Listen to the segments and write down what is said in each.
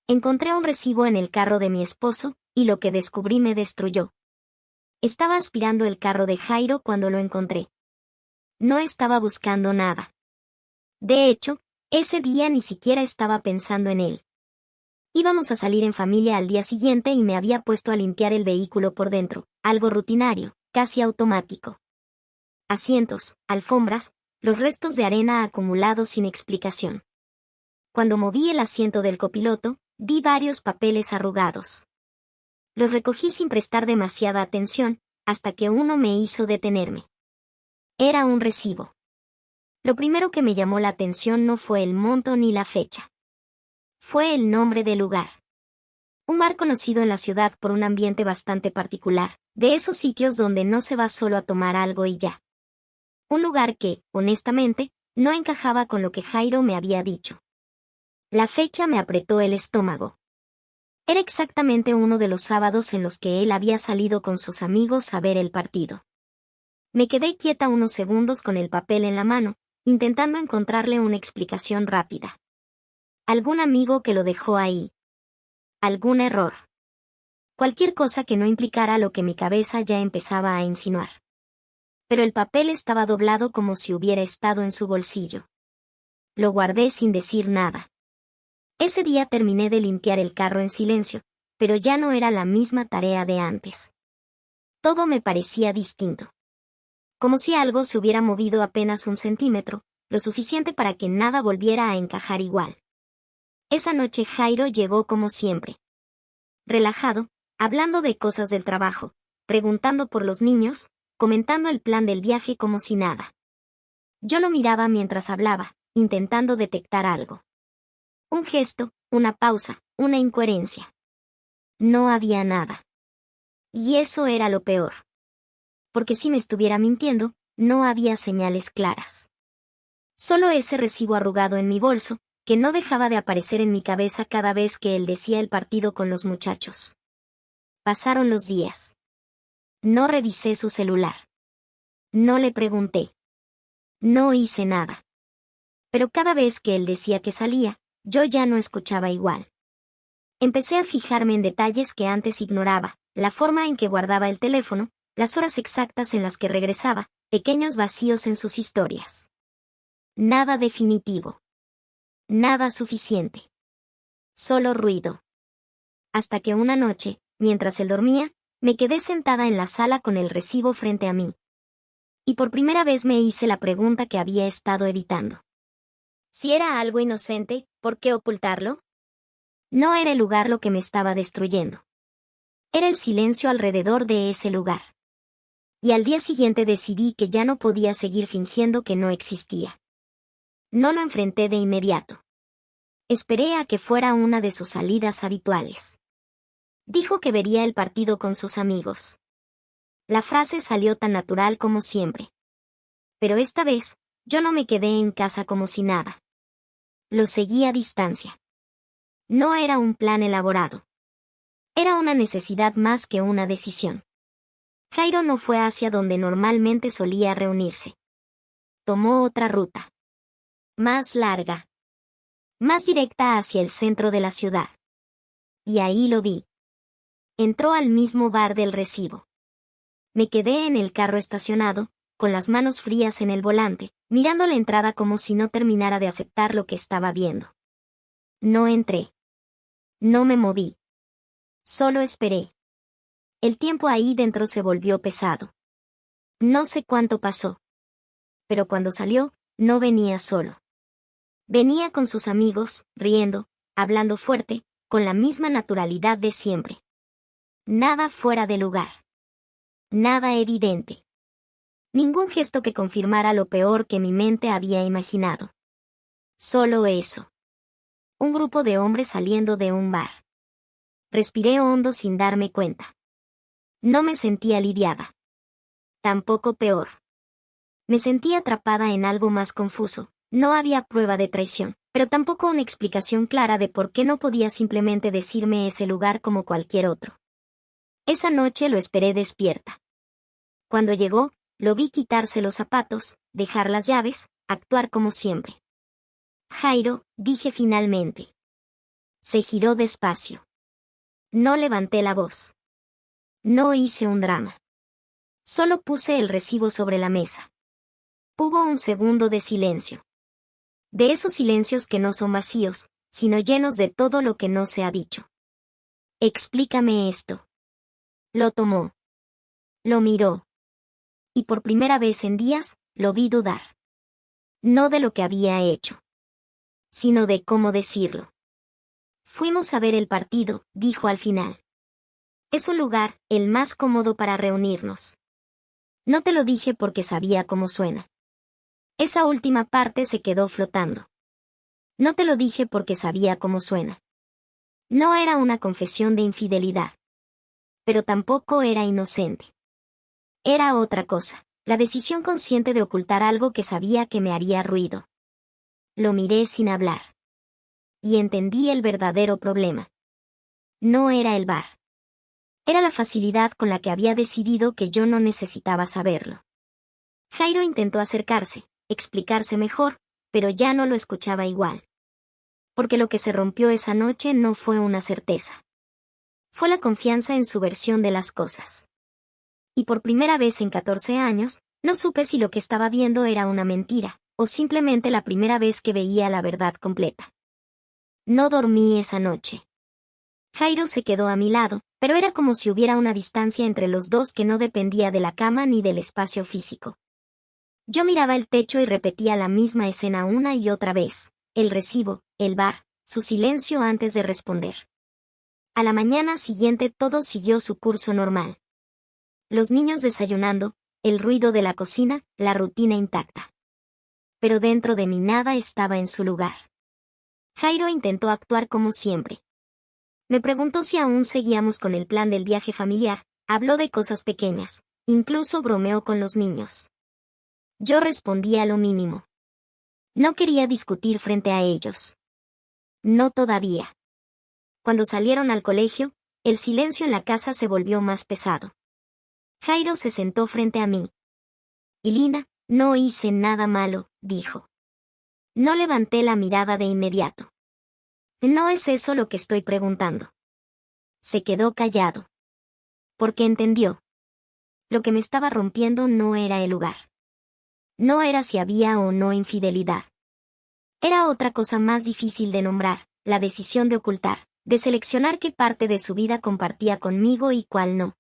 Encontré un recibo en el carro de mi esposo, y lo que descubrí me destruyó. Estaba aspirando el carro de Jairo cuando lo encontré. No estaba buscando nada. De hecho, ese día ni siquiera estaba pensando en él. Íbamos a salir en familia al día siguiente y me había puesto a limpiar el vehículo por dentro, algo rutinario, casi automático. Asientos, alfombras, los restos de arena acumulados sin explicación. Cuando moví el asiento del copiloto, vi varios papeles arrugados. Los recogí sin prestar demasiada atención, hasta que uno me hizo detenerme. Era un recibo. Lo primero que me llamó la atención no fue el monto ni la fecha. Fue el nombre del lugar. Un bar conocido en la ciudad por un ambiente bastante particular, de esos sitios donde no se va solo a tomar algo y ya. Un lugar que, honestamente, no encajaba con lo que Jairo me había dicho. La fecha me apretó el estómago. Era exactamente uno de los sábados en los que él había salido con sus amigos a ver el partido. Me quedé quieta unos segundos con el papel en la mano, intentando encontrarle una explicación rápida. Algún amigo que lo dejó ahí. Algún error. Cualquier cosa que no implicara lo que mi cabeza ya empezaba a insinuar. Pero el papel estaba doblado como si hubiera estado en su bolsillo. Lo guardé sin decir nada. Ese día terminé de limpiar el carro en silencio, pero ya no era la misma tarea de antes. Todo me parecía distinto. Como si algo se hubiera movido apenas un centímetro, lo suficiente para que nada volviera a encajar igual. Esa noche Jairo llegó como siempre. Relajado, hablando de cosas del trabajo, preguntando por los niños, comentando el plan del viaje como si nada. Yo lo miraba mientras hablaba, intentando detectar algo. Un gesto, una pausa, una incoherencia. No había nada. Y eso era lo peor. Porque si me estuviera mintiendo, no había señales claras. Solo ese recibo arrugado en mi bolso, que no dejaba de aparecer en mi cabeza cada vez que él decía el partido con los muchachos. Pasaron los días. No revisé su celular. No le pregunté. No hice nada. Pero cada vez que él decía que salía, yo ya no escuchaba igual. Empecé a fijarme en detalles que antes ignoraba, la forma en que guardaba el teléfono, las horas exactas en las que regresaba, pequeños vacíos en sus historias. Nada definitivo. Nada suficiente. Solo ruido. Hasta que una noche, mientras él dormía, me quedé sentada en la sala con el recibo frente a mí. Y por primera vez me hice la pregunta que había estado evitando. Si era algo inocente, ¿por qué ocultarlo? No era el lugar lo que me estaba destruyendo. Era el silencio alrededor de ese lugar. Y al día siguiente decidí que ya no podía seguir fingiendo que no existía. No lo enfrenté de inmediato. Esperé a que fuera una de sus salidas habituales. Dijo que vería el partido con sus amigos. La frase salió tan natural como siempre. Pero esta vez, yo no me quedé en casa como si nada. Lo seguí a distancia. No era un plan elaborado. Era una necesidad más que una decisión. Jairo no fue hacia donde normalmente solía reunirse. Tomó otra ruta. Más larga. Más directa hacia el centro de la ciudad. Y ahí lo vi. Entró al mismo bar del recibo. Me quedé en el carro estacionado, con las manos frías en el volante, mirando la entrada como si no terminara de aceptar lo que estaba viendo. No entré. No me moví. Solo esperé. El tiempo ahí dentro se volvió pesado. No sé cuánto pasó. Pero cuando salió, no venía solo. Venía con sus amigos, riendo, hablando fuerte, con la misma naturalidad de siempre. Nada fuera de lugar. Nada evidente. Ningún gesto que confirmara lo peor que mi mente había imaginado. Solo eso. Un grupo de hombres saliendo de un bar. Respiré hondo sin darme cuenta. No me sentí aliviada. Tampoco peor. Me sentí atrapada en algo más confuso. No había prueba de traición, pero tampoco una explicación clara de por qué no podía simplemente decirme ese lugar como cualquier otro. Esa noche lo esperé despierta. Cuando llegó, lo vi quitarse los zapatos, dejar las llaves, actuar como siempre. Jairo, dije finalmente. Se giró despacio. No levanté la voz. No hice un drama. Solo puse el recibo sobre la mesa. Hubo un segundo de silencio. De esos silencios que no son vacíos, sino llenos de todo lo que no se ha dicho. Explícame esto. Lo tomó. Lo miró. Y por primera vez en días, lo vi dudar. No de lo que había hecho, sino de cómo decirlo. Fuimos a ver el partido, dijo al final. Es un lugar, el más cómodo para reunirnos. No te lo dije porque sabía cómo suena. Esa última parte se quedó flotando. No te lo dije porque sabía cómo suena. No era una confesión de infidelidad. Pero tampoco era inocente. Era otra cosa, la decisión consciente de ocultar algo que sabía que me haría ruido. Lo miré sin hablar. Y entendí el verdadero problema. No era el bar. Era la facilidad con la que había decidido que yo no necesitaba saberlo. Jairo intentó acercarse, explicarse mejor, pero ya no lo escuchaba igual. Porque lo que se rompió esa noche no fue una certeza. Fue la confianza en su versión de las cosas. Y por primera vez en 14 años, no supe si lo que estaba viendo era una mentira, o simplemente la primera vez que veía la verdad completa. No dormí esa noche. Jairo se quedó a mi lado, pero era como si hubiera una distancia entre los dos que no dependía de la cama ni del espacio físico. Yo miraba el techo y repetía la misma escena una y otra vez, el recibo, el bar, su silencio antes de responder. A la mañana siguiente todo siguió su curso normal. Los niños desayunando, el ruido de la cocina, la rutina intacta. Pero dentro de mí nada estaba en su lugar. Jairo intentó actuar como siempre. Me preguntó si aún seguíamos con el plan del viaje familiar, habló de cosas pequeñas, incluso bromeó con los niños. Yo respondía lo mínimo. No quería discutir frente a ellos. No todavía. Cuando salieron al colegio, el silencio en la casa se volvió más pesado. Jairo se sentó frente a mí. Y Lina, no hice nada malo, dijo. No levanté la mirada de inmediato. No es eso lo que estoy preguntando. Se quedó callado. Porque entendió. Lo que me estaba rompiendo no era el lugar. No era si había o no infidelidad. Era otra cosa más difícil de nombrar, la decisión de ocultar, de seleccionar qué parte de su vida compartía conmigo y cuál no.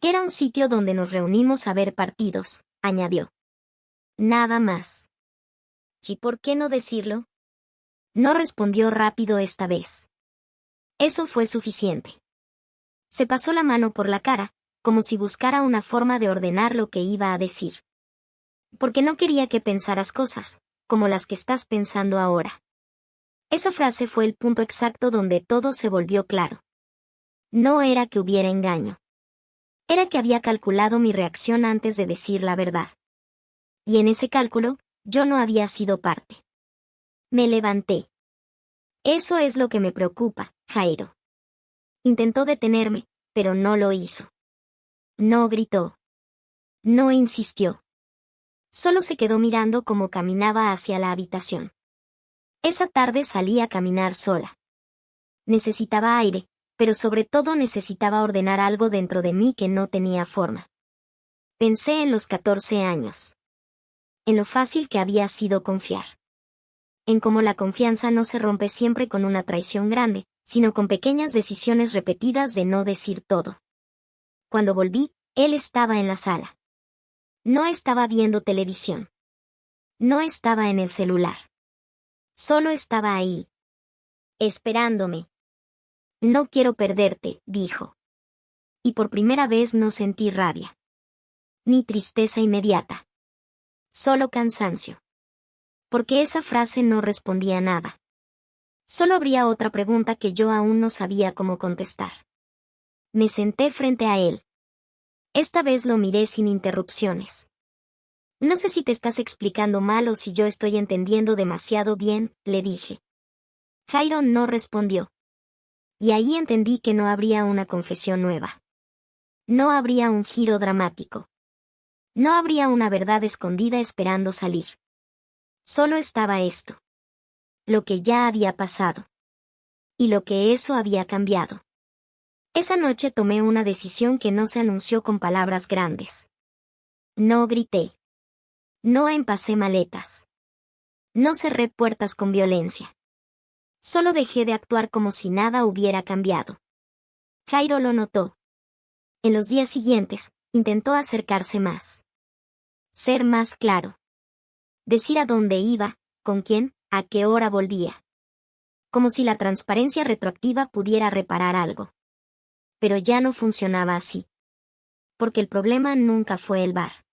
Era un sitio donde nos reunimos a ver partidos, añadió. Nada más. ¿Y por qué no decirlo? No respondió rápido esta vez. Eso fue suficiente. Se pasó la mano por la cara, como si buscara una forma de ordenar lo que iba a decir. Porque no quería que pensaras cosas, como las que estás pensando ahora. Esa frase fue el punto exacto donde todo se volvió claro. No era que hubiera engaño. Era que había calculado mi reacción antes de decir la verdad. Y en ese cálculo, yo no había sido parte. Me levanté. Eso es lo que me preocupa, Jairo. Intentó detenerme, pero no lo hizo. No gritó. No insistió. Solo se quedó mirando cómo caminaba hacia la habitación. Esa tarde salí a caminar sola. Necesitaba aire, pero sobre todo necesitaba ordenar algo dentro de mí que no tenía forma. Pensé en los 14 años. En lo fácil que había sido confiar. En cómo la confianza no se rompe siempre con una traición grande, sino con pequeñas decisiones repetidas de no decir todo. Cuando volví, él estaba en la sala. No estaba viendo televisión. No estaba en el celular. Solo estaba ahí. Esperándome. No quiero perderte, dijo. Y por primera vez no sentí rabia. Ni tristeza inmediata. Solo cansancio. Porque esa frase no respondía nada. Solo habría otra pregunta que yo aún no sabía cómo contestar. Me senté frente a él. Esta vez lo miré sin interrupciones. No sé si te estás explicando mal o si yo estoy entendiendo demasiado bien, le dije. Jairo no respondió. Y ahí entendí que no habría una confesión nueva. No habría un giro dramático. No habría una verdad escondida esperando salir. Solo estaba esto. Lo que ya había pasado. y lo que eso había cambiado. Esa noche tomé una decisión que no se anunció con palabras grandes. No grité. No empacé maletas. No cerré puertas con violencia. Solo dejé de actuar como si nada hubiera cambiado. Jairo lo notó. En los días siguientes, intentó acercarse más. Ser más claro. Decir a dónde iba, con quién, a qué hora volvía. Como si la transparencia retroactiva pudiera reparar algo. Pero ya no funcionaba así. Porque el problema nunca fue el bar.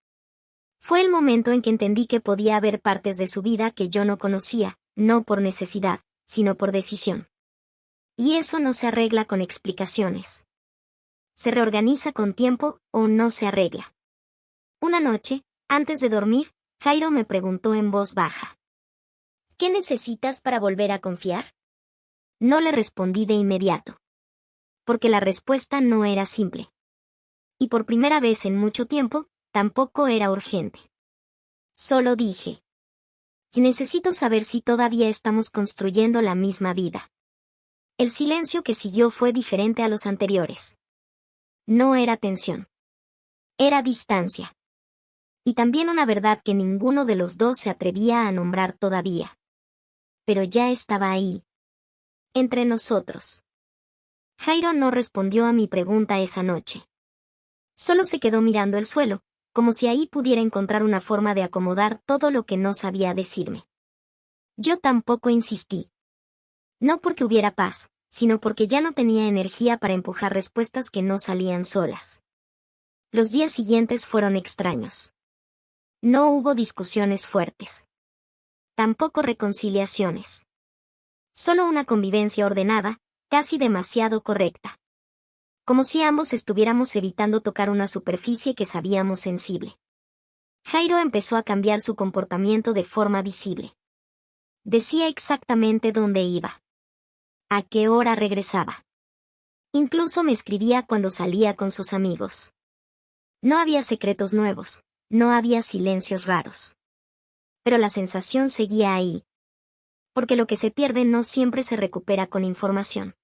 Fue el momento en que entendí que podía haber partes de su vida que yo no conocía, no por necesidad, sino por decisión. Y eso no se arregla con explicaciones. Se reorganiza con tiempo o no se arregla. Una noche, antes de dormir, Jairo me preguntó en voz baja. ¿Qué necesitas para volver a confiar? No le respondí de inmediato. Porque la respuesta no era simple. Y por primera vez en mucho tiempo, tampoco era urgente. Solo dije. Necesito saber si todavía estamos construyendo la misma vida. El silencio que siguió fue diferente a los anteriores. No era tensión. Era distancia. Y también una verdad que ninguno de los dos se atrevía a nombrar todavía. Pero ya estaba ahí. Entre nosotros. Jairo no respondió a mi pregunta esa noche. Solo se quedó mirando el suelo, como si ahí pudiera encontrar una forma de acomodar todo lo que no sabía decirme. Yo tampoco insistí. No porque hubiera paz, sino porque ya no tenía energía para empujar respuestas que no salían solas. Los días siguientes fueron extraños. No hubo discusiones fuertes. Tampoco reconciliaciones. Solo una convivencia ordenada, casi demasiado correcta. Como si ambos estuviéramos evitando tocar una superficie que sabíamos sensible. Jairo empezó a cambiar su comportamiento de forma visible. Decía exactamente dónde iba. A qué hora regresaba. Incluso me escribía cuando salía con sus amigos. No había secretos nuevos, no había silencios raros. Pero la sensación seguía ahí. Porque lo que se pierde no siempre se recupera con información.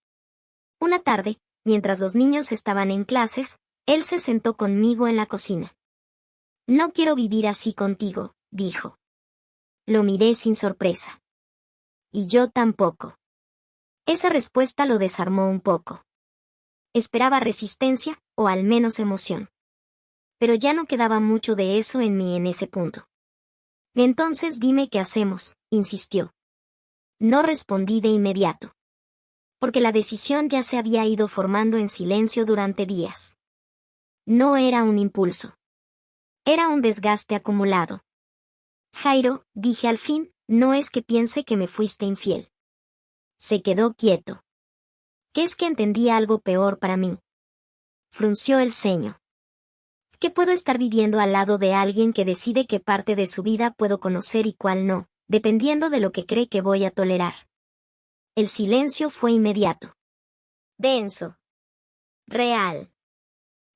Una tarde, mientras los niños estaban en clases, él se sentó conmigo en la cocina. No quiero vivir así contigo, dijo. Lo miré sin sorpresa. Y yo tampoco. Esa respuesta lo desarmó un poco. Esperaba resistencia, o al menos emoción. Pero ya no quedaba mucho de eso en mí en ese punto. Entonces dime qué hacemos, insistió. No respondí de inmediato. Porque la decisión ya se había ido formando en silencio durante días. No era un impulso. Era un desgaste acumulado. Jairo, dije al fin, no es que piense que me fuiste infiel. Se quedó quieto. ¿Qué es que entendía algo peor para mí? Frunció el ceño. ¿Qué puedo estar viviendo al lado de alguien que decide qué parte de su vida puedo conocer y cuál no, dependiendo de lo que cree que voy a tolerar? El silencio fue inmediato. Denso. Real.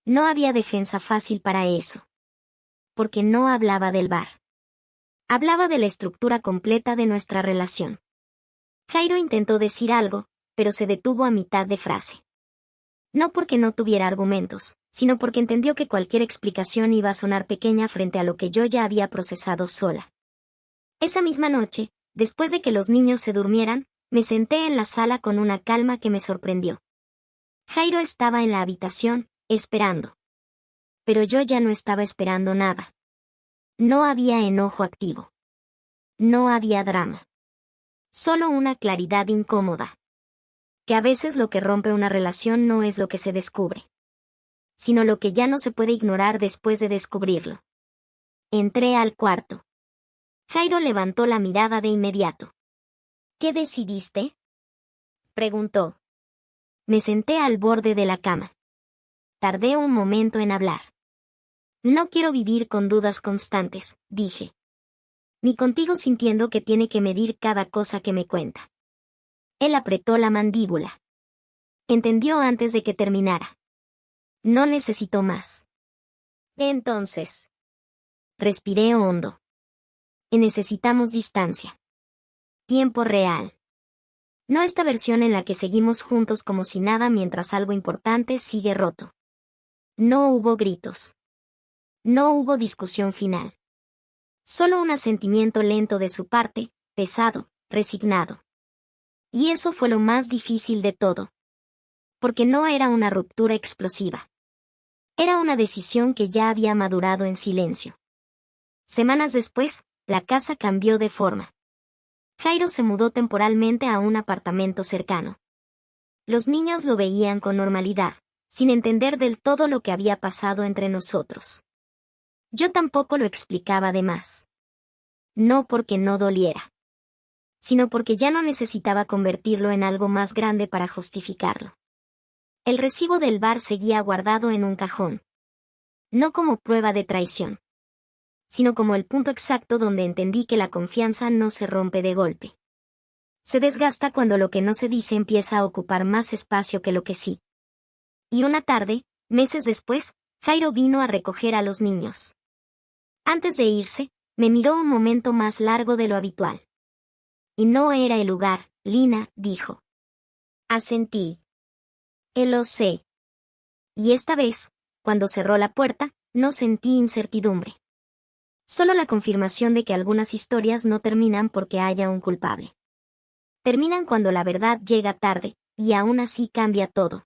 No había defensa fácil para eso. Porque no hablaba del bar. Hablaba de la estructura completa de nuestra relación. Jairo intentó decir algo, pero se detuvo a mitad de frase. No porque no tuviera argumentos, sino porque entendió que cualquier explicación iba a sonar pequeña frente a lo que yo ya había procesado sola. Esa misma noche, después de que los niños se durmieran, me senté en la sala con una calma que me sorprendió. Jairo estaba en la habitación, esperando. Pero yo ya no estaba esperando nada. No había enojo activo. No había drama. Solo una claridad incómoda. Que a veces lo que rompe una relación no es lo que se descubre, sino lo que ya no se puede ignorar después de descubrirlo. Entré al cuarto. Jairo levantó la mirada de inmediato. ¿Qué decidiste?, preguntó. Me senté al borde de la cama. Tardé un momento en hablar. No quiero vivir con dudas constantes, dije. Ni contigo sintiendo que tiene que medir cada cosa que me cuenta. Él apretó la mandíbula. Entendió antes de que terminara. No necesitó más. Entonces. Respiré hondo. Necesitamos distancia. Tiempo real. No esta versión en la que seguimos juntos como si nada mientras algo importante sigue roto. No hubo gritos. No hubo discusión final. Solo un asentimiento lento de su parte, pesado, resignado. Y eso fue lo más difícil de todo. Porque no era una ruptura explosiva. Era una decisión que ya había madurado en silencio. Semanas después, la casa cambió de forma. Jairo se mudó temporalmente a un apartamento cercano. Los niños lo veían con normalidad, sin entender del todo lo que había pasado entre nosotros. Yo tampoco lo explicaba de más. No porque no doliera, sino porque ya no necesitaba convertirlo en algo más grande para justificarlo. El recibo del bar seguía guardado en un cajón. No como prueba de traición, sino como el punto exacto donde entendí que la confianza no se rompe de golpe. Se desgasta cuando lo que no se dice empieza a ocupar más espacio que lo que sí. Y una tarde, meses después, Jairo vino a recoger a los niños. Antes de irse, me miró un momento más largo de lo habitual. Y no era el lugar, Lina, dijo. Asentí. Lo sé. Y esta vez, cuando cerró la puerta, no sentí incertidumbre. Solo la confirmación de que algunas historias no terminan porque haya un culpable. Terminan cuando la verdad llega tarde, y aún así cambia todo.